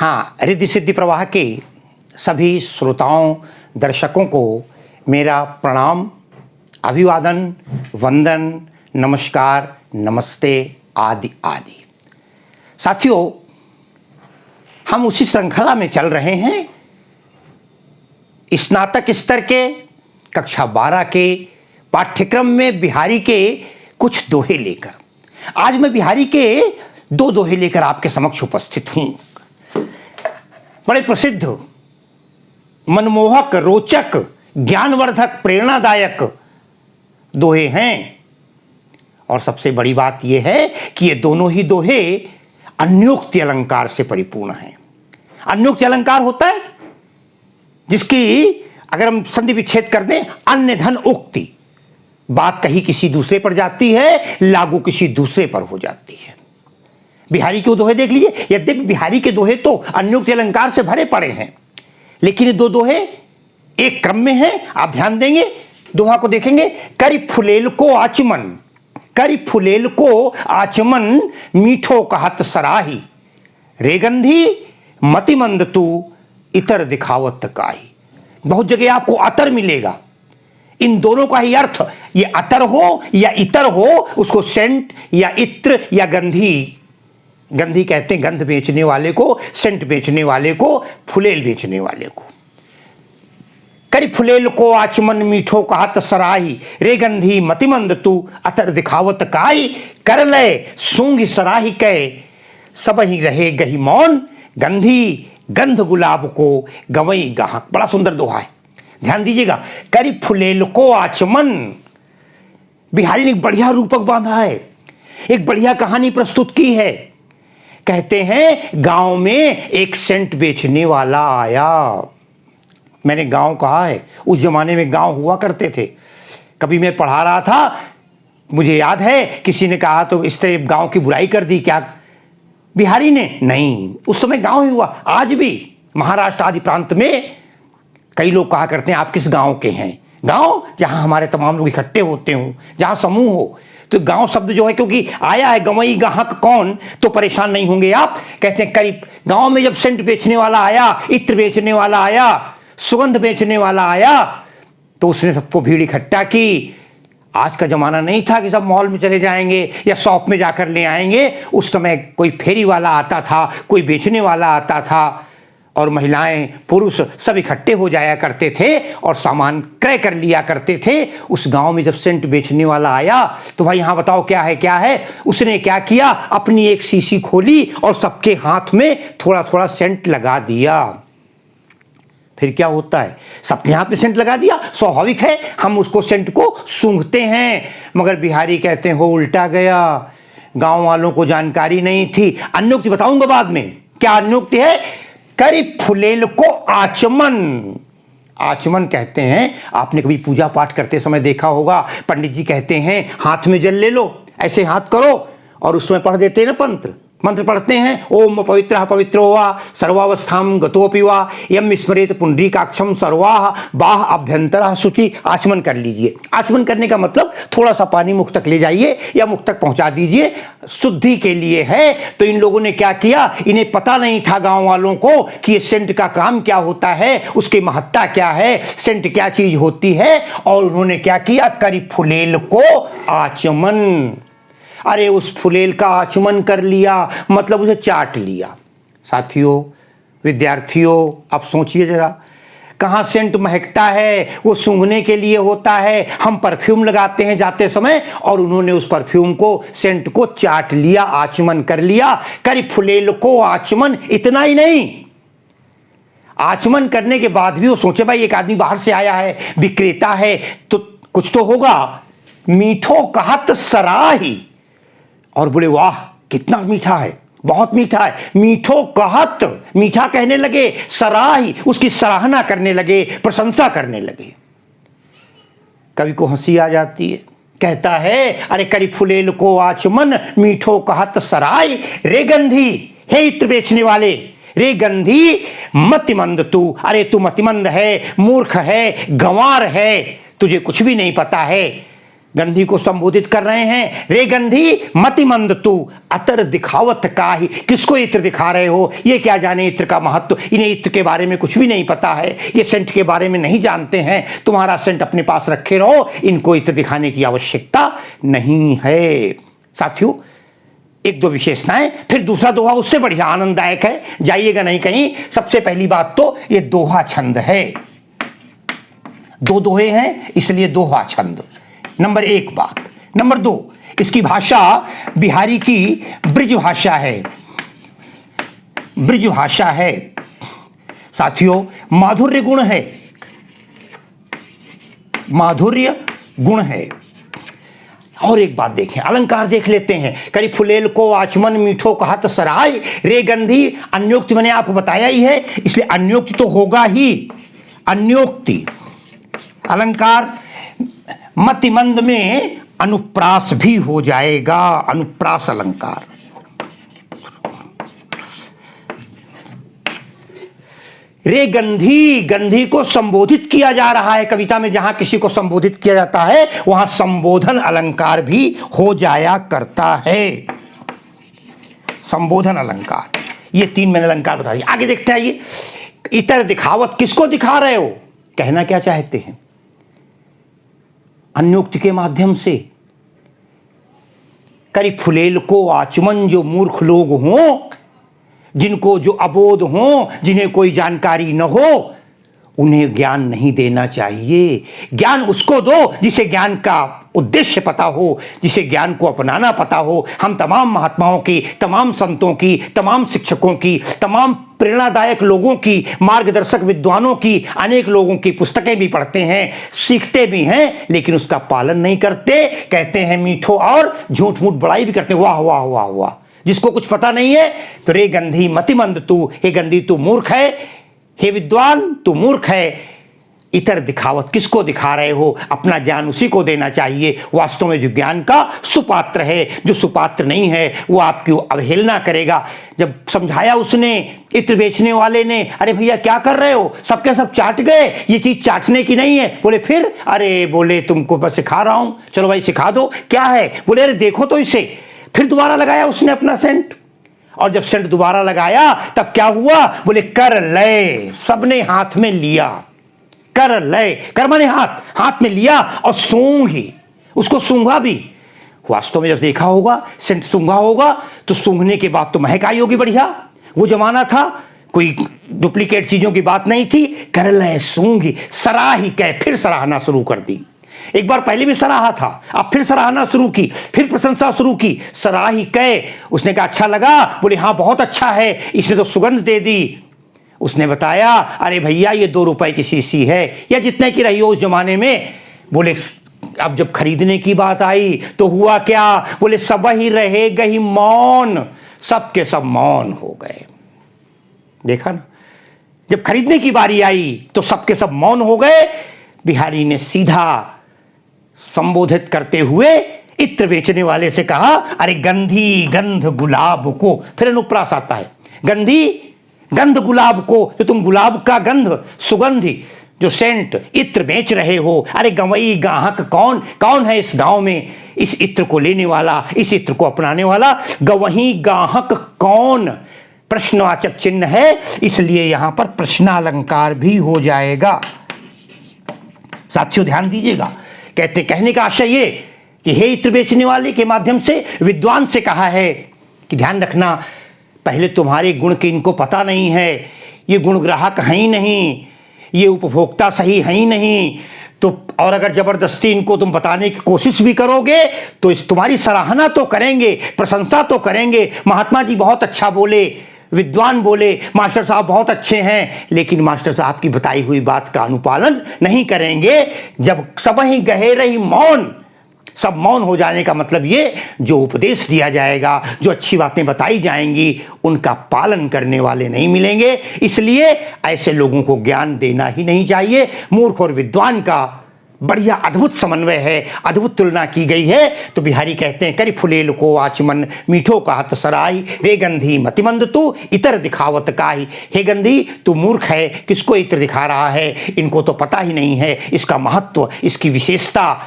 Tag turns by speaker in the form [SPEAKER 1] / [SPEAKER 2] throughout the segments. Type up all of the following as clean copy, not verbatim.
[SPEAKER 1] हाँ, रिद्धि सिद्धि प्रवाह के सभी श्रोताओं दर्शकों को मेरा प्रणाम, अभिवादन, वंदन, नमस्कार, नमस्ते आदि आदि। साथियों, हम उसी श्रृंखला में चल रहे हैं, स्नातक स्तर के कक्षा 12 के पाठ्यक्रम में बिहारी के कुछ दोहे लेकर। आज मैं बिहारी के 2 दोहे लेकर आपके समक्ष उपस्थित हूं। बड़े प्रसिद्ध, मनमोहक, रोचक, ज्ञानवर्धक, प्रेरणादायक दोहे हैं। और सबसे बड़ी बात यह है कि ये दोनों ही दोहे अन्योक्ति अलंकार से परिपूर्ण हैं। अन्योक्ति अलंकार होता है जिसकी अगर हम संधि विच्छेद कर दें, अन्य धन उक्ति, बात कही किसी दूसरे पर जाती है, लागू किसी दूसरे पर हो जाती है। बिहारी के दोहे देख लीजिए। यद्यपि बिहारी के दोहे तो अन्योक्ति अलंकार से भरे पड़े हैं, लेकिन ये 2 दोहे एक क्रम में हैं। आप ध्यान देंगे, दोहा को देखेंगे। करि फुलेल को आचमन, करि फुलेल को आचमन, मीठो कहत सराही, रेगंधी मतिमंद तू इतर दिखावत काई। बहुत जगह आपको अतर मिलेगा। इन दोनों का ही अर्थ, ये अतर हो या इतर हो, उसको सेंट या इत्र या गंधी, गंधी कहते हैं गंध बेचने वाले को, सेंट बेचने वाले को, फुलेल बेचने वाले को। करि फुलेल को आचमन, मीठो कहत सराही, रे गंधी मतिमंद तू अतर दिखावत काई, कर ले सूंघ सराही कै, सब ही रहे गही मौन, गंधी गंध गुलाब को गवई गाहक। बड़ा सुंदर दोहा है, ध्यान दीजिएगा। करि फुलेल को आचमन, बिहारी ने एक बढ़िया रूपक बांधा है, एक बढ़िया कहानी प्रस्तुत की है। कहते हैं गांव में एक सेंट बेचने वाला आया। मैंने गांव कहा है, उस जमाने में गांव हुआ करते थे। कभी मैं पढ़ा रहा था, मुझे याद है किसी ने कहा तो इस तरह गांव की बुराई कर दी क्या बिहारी ने? नहीं, उस समय गांव ही हुआ। आज भी महाराष्ट्र आदि प्रांत में कई लोग कहा करते हैं आप किस गांव के हैं? गांव जहां हमारे तमाम लोग इकट्ठे होते हों, जहां समूह हो। तो गांव शब्द जो है, क्योंकि आया है गवई गाहक कौन, तो परेशान नहीं होंगे आप। कहते हैं करीब गांव में जब सेंट बेचने वाला आया, इत्र बेचने वाला आया, सुगंध बेचने वाला आया, तो उसने सबको भीड़ इकट्ठा की। आज का जमाना नहीं था कि सब मॉल में चले जाएंगे या शॉप में जाकर ले आएंगे। उस समय कोई फेरी वाला आता था, कोई बेचने वाला आता था, और महिलाएं पुरुष सब इकट्ठे हो जाया करते थे और सामान क्रय कर लिया करते थे। उस गांव में जब सेंट बेचने वाला आया तो भाई यहाँ बताओ क्या है क्या है। उसने क्या किया, अपनी एक शीशी खोली और सबके हाथ में थोड़ा थोड़ा सेंट लगा दिया। फिर क्या होता है, सबके हाथ में सेंट लगा दिया, स्वाभाविक है हम उसको सेंट को सूंघते हैं। मगर बिहारी कहते हैं हो उल्टा गया, गांव वालों को जानकारी नहीं थी। अन्योक्ति बताऊंगा बाद में, क्या अन्योक्ति है। करि फुलेल को आचमन, आचमन कहते हैं, आपने कभी पूजा पाठ करते समय देखा होगा, पंडित जी कहते हैं हाथ में जल ले लो, ऐसे हाथ करो और उसमें पढ़ देते हैं ना मंत्र पढ़ते हैं। ओम पवित्रः पवित्रो वा सर्वावस्थां गतोऽपि वा यम स्मरेत पुंडरीकाक्षं सर्वाः बाह अभ्यंतरः शुचि। आचमन कर लीजिए। आचमन करने का मतलब थोड़ा सा पानी मुख तक ले जाइए या मुख तक पहुंचा दीजिए, शुद्धि के लिए है। तो इन लोगों ने क्या किया, इन्हें पता नहीं था गांव वालों को कि ये सेंट का काम क्या होता है, उसकी महत्ता क्या है, सेंट क्या चीज होती है। और उन्होंने क्या किया, करि फुलेल को आचमन, अरे उस फुलेल का आचमन कर लिया, मतलब उसे चाट लिया। साथियों, विद्यार्थियों, आप सोचिए जरा, कहाँ सेंट महकता है, वो सूंघने के लिए होता है। हम परफ्यूम लगाते हैं जाते समय, और उन्होंने उस परफ्यूम को, सेंट को चाट लिया, आचमन कर लिया। करि फुलेल को आचमन, इतना ही नहीं, आचमन करने के बाद भी वो सोचे भाई एक आदमी बाहर से आया है, विक्रेता है, तो कुछ तो होगा। मीठो कहत सराही, और बोले वाह कितना मीठा है, बहुत मीठा है। मीठो कहत, मीठा कहने लगे, सराही, उसकी सराहना करने लगे, प्रशंसा करने लगे। कवि को हंसी आ जाती है, कहता है अरे करि फुलेल को आचमन, मीठो कहत सराय, रे गंधी, हे इत्र बेचने वाले, रे गंधी मतिमंद तू, अरे तू मतिमंद है, मूर्ख है, गंवार है, तुझे कुछ भी नहीं पता है। गंधी को संबोधित कर रहे हैं, रे गंधी मतिमंद तू अतर दिखावत काहि। किसको इत्र दिखा रहे हो? ये क्या जाने इत्र का महत्व, इन्हें इत्र के बारे में कुछ भी नहीं पता है, ये सेंट के बारे में नहीं जानते हैं। तुम्हारा सेंट अपने पास रखे रहो, इनको इत्र दिखाने की आवश्यकता नहीं है। साथियों, एक दो विशेषताएं, फिर दूसरा दोहा उससे बढ़िया आनंददायक है, जाइएगा नहीं कहीं। सबसे पहली बात तो ये दोहा छंद है, दो दोहे हैं इसलिए दोहा छंद, नंबर एक बात। नंबर दो, इसकी भाषा बिहारी की ब्रिज भाषा है, ब्रिज भाषा है। साथियों, माधुर्य गुण है, माधुर्य गुण है। और एक बात देखें, अलंकार देख लेते हैं। करी फुलेल को आचमन मीठो कहत सराय, रे गंधी अन्योक्ति मैंने आपको बताया ही है, इसलिए अन्योक्ति तो होगा ही। अन्योक्ति अलंकार मतिमंद में अनुप्रास भी हो जाएगा, अनुप्रास अलंकार। रे गंधी, गंधी को संबोधित किया जा रहा है। कविता में जहां किसी को संबोधित किया जाता है वहां संबोधन अलंकार भी हो जाया करता है, संबोधन अलंकार। ये तीन मैंने अलंकार बता दिए। आगे देखते हैं, ये इतर दिखावत, किसको दिखा रहे हो? कहना क्या चाहते हैं? अन्योक्ति के माध्यम से करी फुलेल को आचमन, जो मूर्ख लोग हों, जिनको जो अबोध हों, जिन्हें कोई जानकारी न हो, उन्हें ज्ञान नहीं देना चाहिए। ज्ञान उसको दो जिसे ज्ञान का उद्देश्य पता हो, जिसे ज्ञान को अपनाना पता हो। हम तमाम महात्माओं की, तमाम संतों की, तमाम शिक्षकों की, तमाम प्रेरणादायक लोगों की, मार्गदर्शक विद्वानों की, अनेक लोगों की पुस्तकें भी पढ़ते हैं, सीखते भी हैं, लेकिन उसका पालन नहीं करते। कहते हैं मीठो और झूठ मूठ बड़ाई भी करते हैं, वाह वाह वाह वाह। जिसको कुछ पता नहीं है तो रे गंधी मतिमंद तू, हे गंधी तू मूर्ख है, हे विद्वान तू मूर्ख है। इतर दिखावत, किसको दिखा रहे हो? अपना ज्ञान उसी को देना चाहिए वास्तव में जो ज्ञान का सुपात्र है। जो सुपात्र नहीं है वो आपकी अवहेलना करेगा। जब समझाया उसने, इत्र बेचने वाले ने, अरे भैया क्या कर रहे हो, सबके सब चाट गए, ये चीज चाटने की नहीं है। बोले फिर? अरे बोले तुमको मैं सिखा रहा हूं, चलो भाई सिखा दो। क्या है? बोले अरे देखो तो इसे। फिर दोबारा लगाया उसने अपना सेंट, और जब सेंट दोबारा लगाया तब क्या हुआ? बोले कर लय, सबने हाथ में लिया। कर लय, कर माने हाथ, हाथ में लिया और सूंघ ही, उसको सूंघा भी। वास्तव में जब देखा होगा, सेंट सूंघा होगा तो सूंघने के बाद तो महक आई होगी बढ़िया। वो जमाना था, कोई डुप्लीकेट चीजों की बात नहीं थी। कर लय सूंघी, सराही कह, फिर सराहना शुरू कर दी। एक बार पहले भी सराहा था, अब फिर सराहना शुरू की, फिर प्रशंसा शुरू की। सराही कह, उसने कहा अच्छा लगा? बोले हाँ बहुत अच्छा है, इसने तो सुगंध दे दी। उसने बताया अरे भैया ये 2 रुपए की शीशी है, या जितने की रही हो उस जमाने में। बोले अब जब खरीदने की बात आई तो हुआ क्या? बोले सब ही रहे गई मौन, सबके सब मौन हो गए। देखा ना, जब खरीदने की बारी आई तो सबके सब मौन हो गए। बिहारी ने सीधा संबोधित करते हुए इत्र बेचने वाले से कहा अरे गंधी गंध गुलाब को। फिर अनुप्रास आता है, गंधी गंध गुलाब को, जो तुम गुलाब का गंध, सुगंधी जो सेंट इत्र बेच रहे हो, अरे गंवई गाहक कौन, कौन है इस गांव में इस इत्र को लेने वाला, इस इत्र को अपनाने वाला? गवही गाहक कौन? प्रश्नवाचक चिन्ह है, इसलिए यहां पर प्रश्नालंकार भी हो जाएगा। साथियों ध्यान दीजिएगा, कहने का आशय ये कि हे इत्र बेचने वाले के माध्यम से विद्वान से कहा है कि ध्यान रखना, पहले तुम्हारे गुण के इनको पता नहीं है, ये गुण ग्राहक हैं ही नहीं, ये उपभोक्ता सही है ही नहीं, तो और अगर जबरदस्ती इनको तुम बताने की कोशिश भी करोगे तो इस तुम्हारी सराहना तो करेंगे, प्रशंसा तो करेंगे, महात्मा जी बहुत अच्छा बोले, विद्वान बोले, मास्टर साहब बहुत अच्छे हैं, लेकिन मास्टर साहब की बताई हुई बात का अनुपालन नहीं करेंगे। जब सब ही गहे रही मौन, सब मौन हो जाने का मतलब ये, जो उपदेश दिया जाएगा, जो अच्छी बातें बताई जाएंगी, उनका पालन करने वाले नहीं मिलेंगे। इसलिए ऐसे लोगों को ज्ञान देना ही नहीं चाहिए। मूर्ख और विद्वान का बढ़िया अद्भुत समन्वय है, अद्भुत तुलना की गई है। तो बिहारी कहते हैं करी फुलेल को आचमन मीठो कहत सराई, रे गंधी मतिमंद तू इतर दिखावत काई। हे गंधी तू मूर्ख है, किसको इत्र दिखा रहा है? इनको तो पता ही नहीं है इसका महत्व, इसकी विशेषता,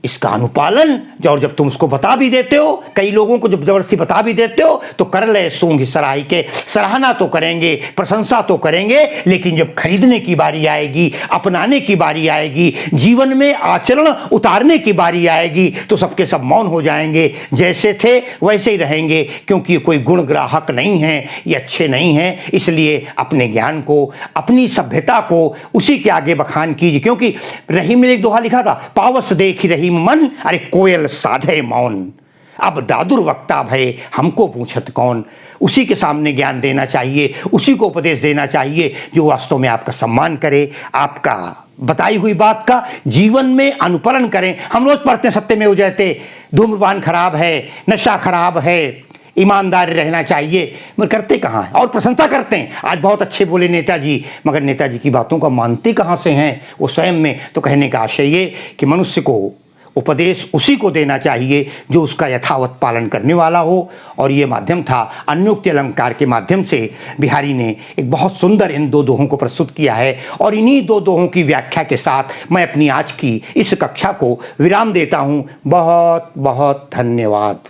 [SPEAKER 1] इसका अनुपालन, और जब तुम उसको बता भी देते हो, कई लोगों को जब जबरदस्ती बता भी देते हो, तो कर ले सूंघ सराही के, सराहना तो करेंगे, प्रशंसा तो करेंगे, लेकिन जब खरीदने की बारी आएगी, अपनाने की बारी आएगी, जीवन में आचरण उतारने की बारी आएगी, तो सबके सब मौन हो जाएंगे, जैसे थे वैसे ही रहेंगे, क्योंकि कोई गुण ग्राहक नहीं है, ये अच्छे नहीं हैं। इसलिए अपने ज्ञान को, अपनी सभ्यता को उसी के आगे बखान कीजिए, क्योंकि रहीम ने एक दोहा लिखा था, पावस देखी रहीम मन, अरे कोयल साधे मौन, अब दादुर वक्ता भय हमको पूछत कौन। उसी के सामने ज्ञान देना चाहिए, उसी को उपदेश देना चाहिए जो वास्तव में आपका सम्मान करे, आपका बताई हुई बात का जीवन में अनुपालन करें। हम रोज पढ़ते हैं सत्यमेव जयते, धूम्रपान खराब है, नशा खराब है, ईमानदार रहना चाहिए, मगर करते कहाँ हैं? और प्रशंसा करते हैं, आज बहुत अच्छे बोले नेताजी, मगर नेताजी की बातों का मानते कहाँ से हैं वो स्वयं में। तो कहने का आशय ये कि मनुष्य को उपदेश उसी को देना चाहिए जो उसका यथावत पालन करने वाला हो। और ये माध्यम था, अन्योक्ति अलंकार के माध्यम से बिहारी ने एक बहुत सुंदर इन दो दोहों को प्रस्तुत किया है। और इन्हीं दो दोहों की व्याख्या के साथ मैं अपनी आज की इस कक्षा को विराम देता हूँ। बहुत बहुत धन्यवाद।